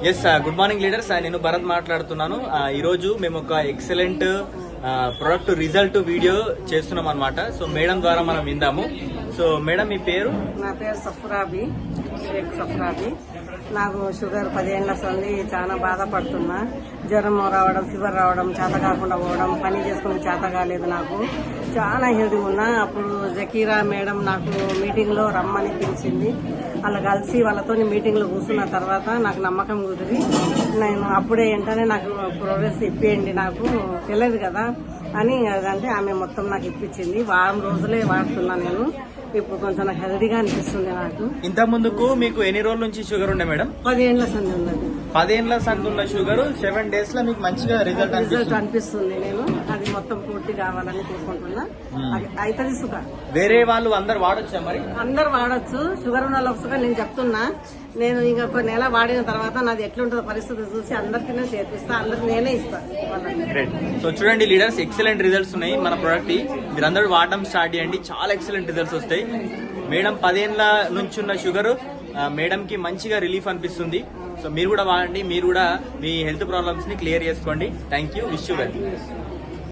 Yes good morning leaders. నేను భరత్ మాట్లాడుతున్నాను. ఈ రోజు మేము ఒక ఎక్సలెంట్ ప్రొడక్ట్ రిజల్ట్ వీడియో చేస్తున్నాం అనమాట. సో మేడం ద్వారా మనం విందాము. సో మేడం మీ పేరు? నా పేరు సఫ్రాబీ, షేక్ సఫ్రాబీ. నాకు షుగర్ 10 ఏళ్ల సంది చాలా బాధపడుతున్నా. జ్వరం రావడం, ఫీవర్ రావడం, చేత కాకుండా పోవడం, పని చేసుకుని చేత కాలేదు. నాకు చాలా హెల్దీ ఉన్నా. అప్పుడు జకీరా మేడం నాకు మీటింగ్ లో రమ్మని పిలిచింది. అలా కలిసి వాళ్ళతో మీటింగ్ లో కూర్చున్న తర్వాత నాకు నమ్మకం కుదిరి నేను అప్పుడే వెంటనే నాకు ప్రోగ్రెస్ ఇప్పియండి, నాకు తెలియదు కదా అని అంటే ఆమె మొత్తం నాకు ఇప్పించింది. వారం రోజులే వాడుతున్నా నేను. ఇప్పుడు కొంచెం హెల్దీగా అనిపిస్తుంది నాకు. ఇంత ముందుకు మీకు ఎన్ని రోజుల నుంచి షుగర్ ఉండే మేడం? 10 ఏళ్ల సంది ఉన్నది. 10 ఏళ్ల సంది ఉన్న షుగర్ 7 days లో మీకు మంచిగా రిజల్ట్ అనిపిస్తుంది. నేను అది మొత్తం పూర్తి కావాలని కోరుకుంటున్నా. అది అవుతుంది సుఖ. వేరే వాళ్ళు అందరు వాడొచ్చా మరి? అందరు వాడచ్చు. షుగర్ ఉన్న వాళ్ళకి సుఖ నేను చెప్తున్నా. నేను ఇంకా ఒక నెల వాడిన తర్వాత నాది ఎట్లుంటుందో పరిస్థితి చూసి అందరికీ నేను చేర్పిస్తా. అందరికి నేనే ఇస్తాను. సో చూడండి లీడర్స్, ఎక్సలెంట్ రిజల్ట్స్ ఉన్నాయి మన ప్రోడక్ట్. మీరందరూ వాడడం స్టార్ట్ చేయండి, చాలా ఎక్సలెంట్ రిజల్ట్స్ వస్తాయి. మేడం 10 ఏళ్ల నుంచి ఉన్న షుగర్ మేడం కి మంచిగా రిలీఫ్ అనిపిస్తుంది. సో మీరు కూడా వాడండి, మీరు కూడా మీ హెల్త్ ప్రాబ్లమ్స్ ని క్లియర్ చేసుకోండి. Thank you. Wish you well.